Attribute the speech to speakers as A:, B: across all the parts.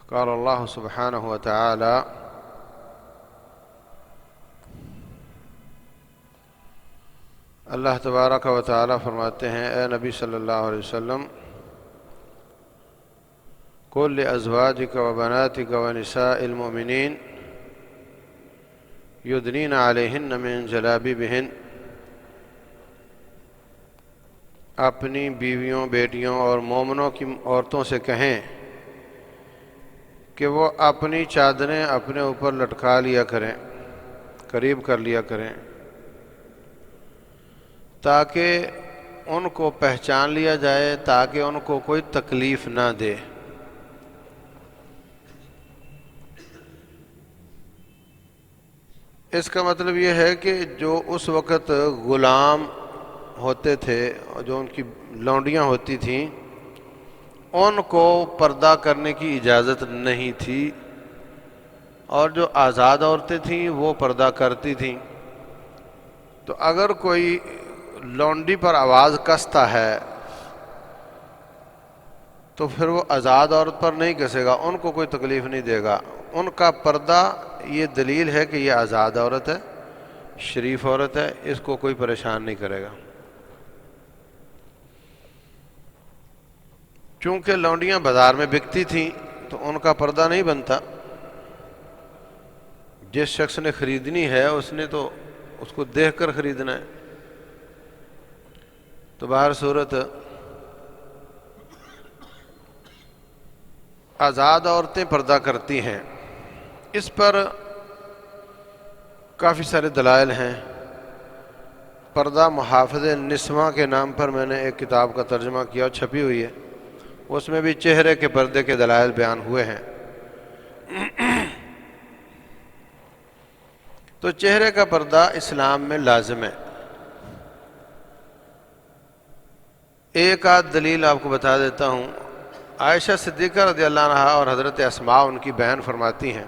A: قال اللہ سبحانہ وتعالی اللہ تبارک و تعالی فرماتے ہیں، اے نبی صلی اللہ علیہ وسلم، قل لأزواجک و بناتک و نساء المؤمنین یدنین علیہن من جلابیبہن، اپنی بیویوں، بیٹیوں اور مومنوں کی عورتوں سے کہیں کہ وہ اپنی چادریں اپنے اوپر لٹکا لیا کریں، قریب کر لیا کریں، تاکہ ان کو پہچان لیا جائے، تاکہ ان کو کوئی تکلیف نہ دے۔ اس کا مطلب یہ ہے کہ جو اس وقت غلام ہوتے تھے، جو ان کی لونڈیاں ہوتی تھیں، ان کو پردہ کرنے کی اجازت نہیں تھی، اور جو آزاد عورتیں تھیں وہ پردہ کرتی تھیں۔ تو اگر کوئی لونڈی پر آواز کستا ہے تو پھر وہ آزاد عورت پر نہیں کسے گا، ان کو کوئی تکلیف نہیں دے گا۔ ان کا پردہ یہ دلیل ہے کہ یہ آزاد عورت ہے، شریف عورت ہے، اس کو کوئی پریشان نہیں کرے گا۔ چونکہ لونڈیاں بازار میں بکتی تھیں تو ان کا پردہ نہیں بنتا، جس شخص نے خریدنی ہے اس نے تو اس کو دیکھ کر خریدنا ہے۔ تو بہر صورت آزاد عورتیں پردہ کرتی ہیں، اس پر کافی سارے دلائل ہیں۔ پردہ محافظ نسواں کے نام پر میں نے ایک کتاب کا ترجمہ کیا اور چھپی ہوئی ہے، اس میں بھی چہرے کے پردے کے دلائل بیان ہوئے ہیں۔ تو چہرے کا پردہ اسلام میں لازم ہے۔ ایک آدھ دلیل آپ کو بتا دیتا ہوں۔ عائشہ صدیقہ رضی اللہ عنہا اور حضرت اسماء ان کی بہن فرماتی ہیں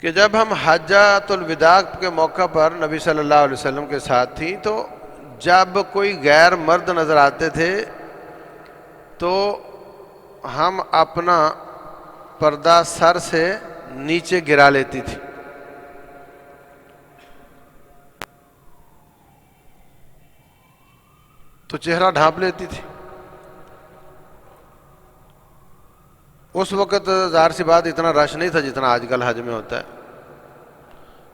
A: کہ جب ہم حجۃ الوداع کے موقع پر نبی صلی اللہ علیہ وسلم کے ساتھ تھیں، تو جب کوئی غیر مرد نظر آتے تھے تو ہم اپنا پردہ سر سے نیچے گرا لیتی تھی۔ تو چہرہ ڈھانپ لیتی تھی۔ اس وقت ظاہر سی بات اتنا رش نہیں تھا جتنا آج کل حج میں ہوتا ہے۔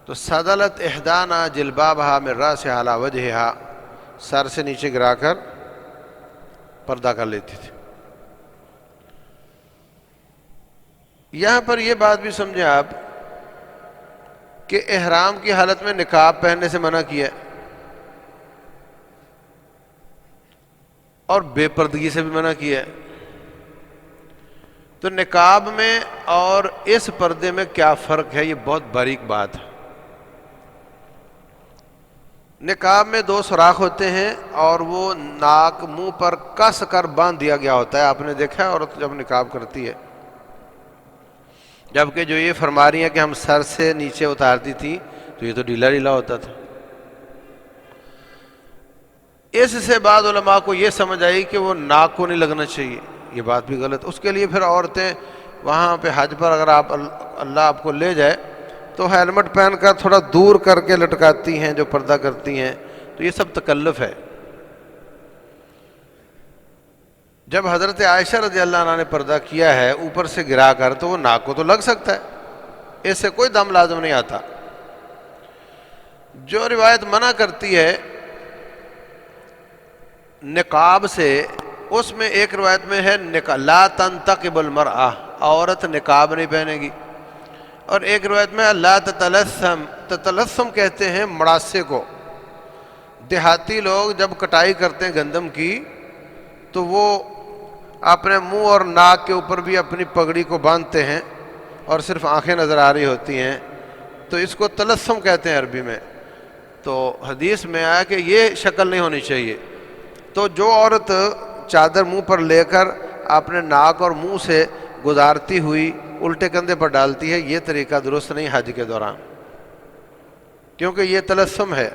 A: تو سدلت احدانا جلبابہا من راسہا علی وجہہا، سر سے نیچے گرا کر پردہ کر لیتی تھی۔ یہاں پر یہ بات بھی سمجھیں آپ کہ احرام کی حالت میں نقاب پہننے سے منع کیا ہے، اور بے پردگی سے بھی منع کیا ہے۔ تو نقاب میں اور اس پردے میں کیا فرق ہے؟ یہ بہت باریک بات ہے۔ نقاب میں دو سوراخ ہوتے ہیں اور وہ ناک منہ پر کس کر باندھ دیا گیا ہوتا ہے، آپ نے دیکھا ہے عورت جب نقاب کرتی ہے، جبکہ جو یہ فرما رہی ہیں کہ ہم سر سے نیچے اتارتی تھی تو یہ تو ڈھیلا ڈھیلا ہوتا تھا۔ اس سے بعد علماء کو یہ سمجھ آئی کہ وہ ناک کو نہیں لگنا چاہیے، یہ بات بھی غلط۔ اس کے لیے پھر عورتیں وہاں پہ حج پر اگر اللہ آپ کو لے جائے تو ہیلمٹ پہن کر تھوڑا دور کر کے لٹکاتی ہیں، جو پردہ کرتی ہیں۔ تو یہ سب تکلف ہے۔ جب حضرت عائشہ رضی اللہ عنہ نے پردہ کیا ہے اوپر سے گرا کر، تو وہ ناک کو تو لگ سکتا ہے، اس سے کوئی دم لازم نہیں آتا۔ جو روایت منع کرتی ہے نقاب سے، اس میں ایک روایت میں ہے لا تنتقب المرأة، عورت نقاب نہیں پہنے گی، اور ایک روایت میں لا تتلثم، تتلثم کہتے ہیں مڑاسے کو۔ دیہاتی لوگ جب کٹائی کرتے ہیں گندم کی تو وہ اپنے منہ اور ناک کے اوپر بھی اپنی پگڑی کو باندھتے ہیں اور صرف آنکھیں نظر آ رہی ہوتی ہیں، تو اس کو تلثم کہتے ہیں عربی میں۔ تو حدیث میں آیا کہ یہ شکل نہیں ہونی چاہیے۔ تو جو عورت چادر منہ پر لے کر اپنے ناک اور منہ سے گزارتی ہوئی الٹے کندھے پر ڈالتی ہے، یہ طریقہ درست نہیں حج کے دوران، کیونکہ یہ تلثم ہے۔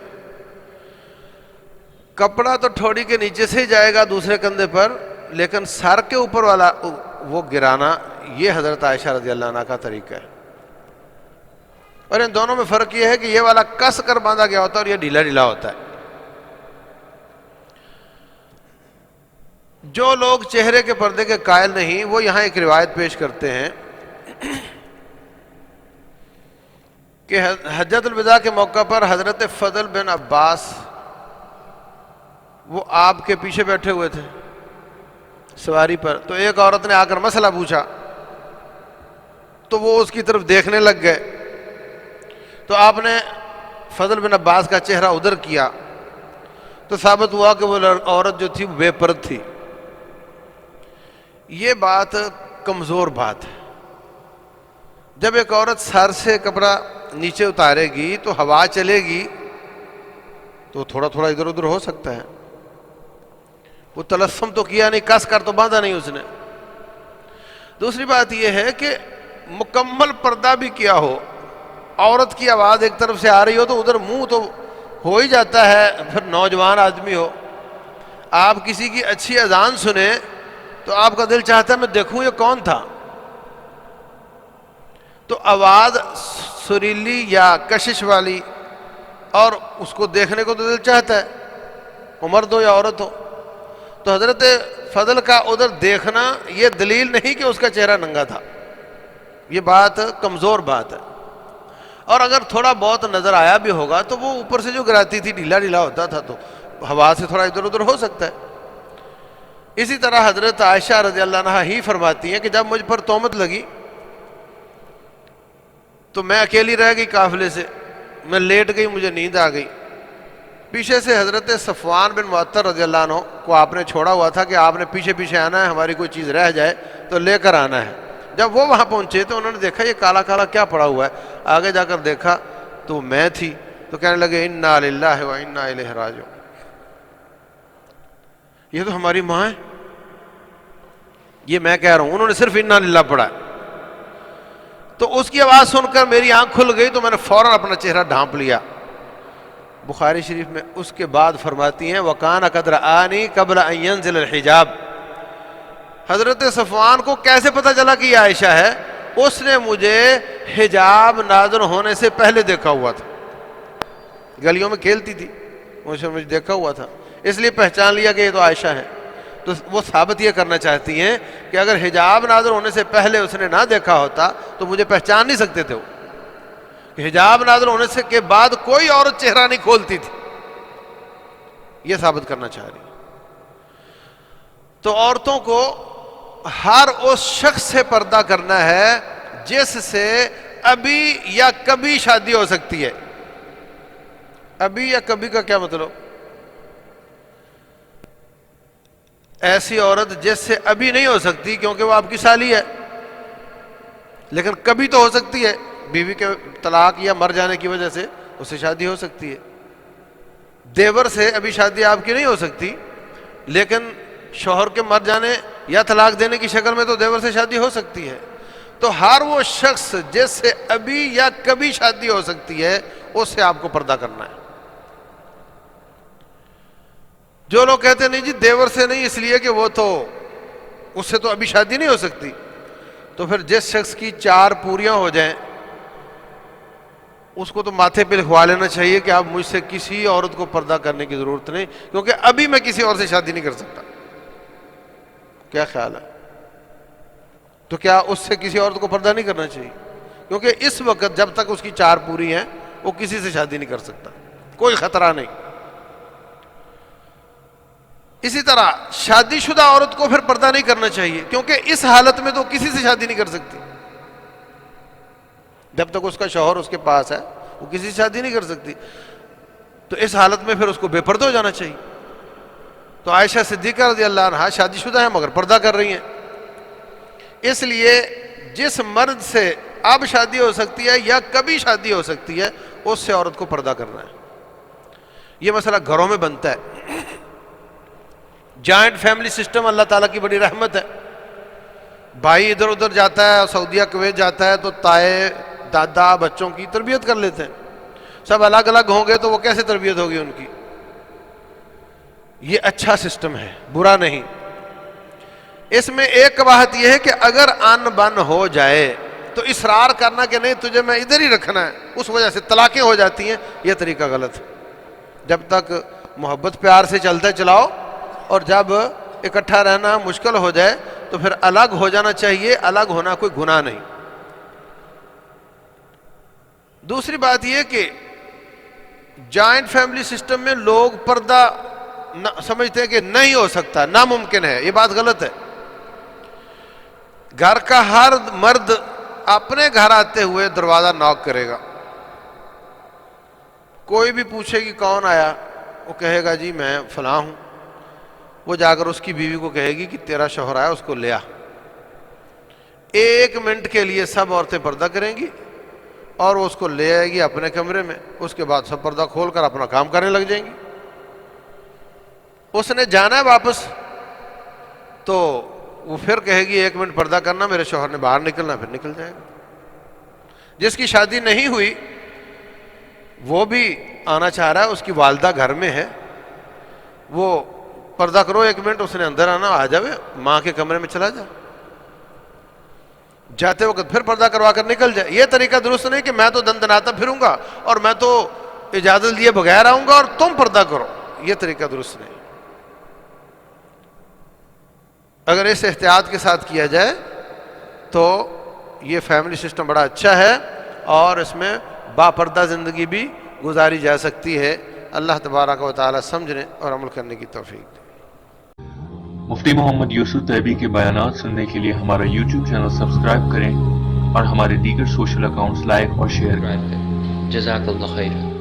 A: کپڑا تو ٹھوڑی کے نیچے سے ہی جائے گا دوسرے کندھے پر، لیکن سر کے اوپر والا وہ گرانا یہ حضرت عائشہ رضی اللہ عنہ کا طریقہ ہے. اور ان دونوں میں فرق یہ ہے کہ یہ والا کس کر باندھا گیا ہوتا ہے اور یہ ڈھیلا ڈھیلا ہوتا ہے. جو لوگ چہرے کے پردے کے قائل نہیں وہ یہاں ایک روایت پیش کرتے ہیں کہ حجۃ الوداع کے موقع پر حضرت فضل بن عباس وہ آپ کے پیچھے بیٹھے ہوئے تھے سواری پر. تو ایک عورت نے آ کر مسئلہ پوچھا تو وہ اس کی طرف دیکھنے لگ گئے. تو آپ نے فضل بن عباس کا چہرہ ادھر کیا تو ثابت ہوا کہ وہ عورت جو تھی بے پرد تھی. یہ بات کمزور بات ہے. جب ایک عورت سر سے کپڑا نیچے اتارے گی تو ہوا چلے گی تو تھوڑا تھوڑا ادھر ادھر ہو سکتا ہے. وہ تلسم تو کیا نہیں, کس کر تو باندھا نہیں اس نے. دوسری بات یہ ہے کہ مکمل پردہ بھی کیا ہو, عورت کی آواز ایک طرف سے آ رہی ہو تو ادھر منہ تو ہو ہی جاتا ہے. پھر نوجوان آدمی ہو, آپ کسی کی اچھی اذان سنیں تو آپ کا دل چاہتا ہے میں دیکھوں یہ کون تھا. تو آواز سریلی یا کشش والی اور اس کو دیکھنے کو تو دل چاہتا ہے, وہ مرد ہو یا عورت ہو. تو حضرت فضل کا ادھر دیکھنا یہ دلیل نہیں کہ اس کا چہرہ ننگا تھا, یہ بات کمزور بات ہے. اور اگر تھوڑا بہت نظر آیا بھی ہوگا تو وہ اوپر سے جو گراتی تھی ڈھیلا ڈھیلا ہوتا تھا تو ہوا سے تھوڑا ادھر ادھر ہو سکتا ہے. اسی طرح حضرت عائشہ رضی اللہ عنہا ہی فرماتی ہیں کہ جب مجھ پر تہمت لگی تو میں اکیلی رہ گئی قافلے سے, میں لیٹ گئی, مجھے نیند آ گئی. پیچھے سے حضرت صفوان بن معطل رضی اللہ عنہ کو آپ نے چھوڑا ہوا تھا کہ آپ نے پیچھے پیچھے آنا ہے, ہماری کوئی چیز رہ جائے تو لے کر آنا ہے. جب وہ وہاں پہنچے تو انہوں نے دیکھا یہ کالا کالا کیا پڑا ہوا ہے. آگے جا کر دیکھا تو میں تھی, تو کہنے لگے انا للہ و انا الیہ راجعون, یہ تو ہماری ماں ہے. یہ میں کہہ رہا ہوں, انہوں نے صرف انا للہ پڑھا ہے. تو اس کی آواز سن کر میری آنکھ کھل گئی تو میں نے فوراً اپنا چہرہ ڈھانپ لیا. بخاری شریف میں اس کے بعد فرماتی ہیں وَكَانَ قَدْ رَآنِي قَبْلَ أَن يَنزِلَ الْحِجَابِ. حضرت صفوان کو کیسے پتہ چلا کہ یہ عائشہ ہے؟ اس نے مجھے حجاب نازل ہونے سے پہلے دیکھا ہوا تھا, گلیوں میں کھیلتی تھی, مجھے دیکھا ہوا تھا, اس لیے پہچان لیا کہ یہ تو عائشہ ہے. تو وہ ثابت یہ کرنا چاہتی ہیں کہ اگر حجاب نازل ہونے سے پہلے اس نے نہ دیکھا ہوتا تو مجھے پہچان نہیں سکتے تھے. وہ کہ حجاب نازل ہونے سے کے بعد کوئی عورت چہرہ نہیں کھولتی تھی, یہ ثابت کرنا چاہ رہی. تو عورتوں کو ہر اس شخص سے پردہ کرنا ہے جس سے ابھی یا کبھی شادی ہو سکتی ہے. ابھی یا کبھی کا کیا مطلب؟ ایسی عورت جس سے ابھی نہیں ہو سکتی کیونکہ وہ آپ کی سالی ہے, لیکن کبھی تو ہو سکتی ہے, بیوی کے طلاق یا مر جانے کی وجہ سے اس سے شادی ہو سکتی ہے. دیور سے ابھی شادی آپ کی نہیں ہو سکتی, لیکن شوہر کے مر جانے یا طلاق دینے کی شکل میں تو دیور سے شادی ہو سکتی ہے. تو ہر وہ شخص جس سے ابھی یا کبھی شادی ہو سکتی ہے اس سے آپ کو پردہ کرنا ہے. جو لوگ کہتے ہیں نہیں جی دیور سے نہیں, اس لیے کہ وہ تو اس سے تو ابھی شادی نہیں ہو سکتی, تو پھر جس شخص کی 4 پوریاں ہو جائیں اس کو تو ماتھے پہ لکھوا لینا چاہیے کہ اب مجھ سے کسی عورت کو پردہ کرنے کی ضرورت نہیں, کیونکہ ابھی میں کسی اور سے شادی نہیں کر سکتا. کیا خیال ہے؟ تو کیا اس سے کسی عورت کو پردہ نہیں کرنا چاہیے؟ کیونکہ اس وقت جب تک اس کی 4 پوری ہیں وہ کسی سے شادی نہیں کر سکتا, کوئی خطرہ نہیں. اسی طرح شادی شدہ عورت کو پھر پردہ نہیں کرنا چاہیے, کیونکہ اس حالت میں تو کسی سے شادی نہیں کر سکتی. جب تک اس کا شوہر اس کے پاس ہے وہ کسی سے شادی نہیں کر سکتی, تو اس حالت میں پھر اس کو بے پردہ ہو جانا چاہیے. تو عائشہ صدیقہ رضی اللہ عنہا شادی شدہ ہیں مگر پردہ کر رہی ہیں, اس لیے جس مرد سے اب شادی ہو سکتی ہے یا کبھی شادی ہو سکتی ہے اس سے عورت کو پردہ کرنا ہے. یہ مسئلہ گھروں میں بنتا ہے. جوائنٹ فیملی سسٹم اللہ تعالیٰ کی بڑی رحمت ہے. بھائی ادھر ادھر جاتا ہے, سعودیہ کویت جاتا ہے تو تائے دادا بچوں کی تربیت کر لیتے ہیں. سب الگ الگ ہوں گے تو وہ کیسے تربیت ہوگی ان کی؟ یہ اچھا سسٹم ہے, برا نہیں. اس میں ایک قباحت یہ ہے کہ اگر ان بن ہو جائے تو اصرار کرنا کہ نہیں تجھے میں ادھر ہی رکھنا ہے، اس وجہ سے طلاقیں ہو جاتی ہیں، یہ طریقہ غلط ہے۔ جب تک محبت پیار سے چلتے چلاؤ، اور جب اکٹھا رہنا مشکل ہو جائے تو پھر الگ ہو جانا چاہیے، الگ ہونا کوئی گناہ نہیں۔ دوسری بات یہ کہ جوائنٹ فیملی سسٹم میں لوگ پردہ سمجھتے ہیں کہ نہیں ہو سکتا، ناممکن ہے، یہ بات غلط ہے۔ گھر کا ہر مرد اپنے گھر آتے ہوئے دروازہ ناک کرے گا، کوئی بھی پوچھے گی کون آیا، وہ کہے گا جی میں فلاں ہوں، وہ جا کر اس کی بیوی کو کہے گی کہ تیرا شوہر آیا، اس کو لے آ۔ 1 منٹ کے لیے سب عورتیں پردہ کریں گی اور وہ اس کو لے آئے گی اپنے کمرے میں، اس کے بعد سب پردہ کھول کر اپنا کام کرنے لگ جائیں گی۔ اس نے جانا ہے واپس تو وہ پھر کہے گی 1 منٹ پردہ کرنا، میرے شوہر نے باہر نکلنا، پھر نکل جائے گا۔ جس کی شادی نہیں ہوئی وہ بھی آنا چاہ رہا ہے، اس کی والدہ گھر میں ہے، وہ پردہ کرو 1 منٹ، اس نے اندر آنا، آ جاوے ماں کے کمرے میں چلا جا، جاتے وقت پھر پردہ کروا کر نکل جائے۔ یہ طریقہ درست نہیں کہ میں تو دندناتا پھروں گا اور میں تو اجازت لیے بغیر آؤں گا اور تم پردہ کرو، یہ طریقہ درست نہیں۔ اگر اس احتیاط کے ساتھ کیا جائے تو یہ فیملی سسٹم بڑا اچھا ہے اور اس میں باپردہ زندگی بھی گزاری جا سکتی ہے۔ اللہ تبارک و تعالی سمجھنے اور عمل کرنے کی توفیق دے۔
B: مفتی محمد یوسف طیبی کے بیانات سننے کے لیے ہمارا یوٹیوب چینل سبسکرائب کریں اور ہمارے دیگر سوشل اکاؤنٹس لائک اور شیئر کریں۔
C: جزاک اللہ خیر۔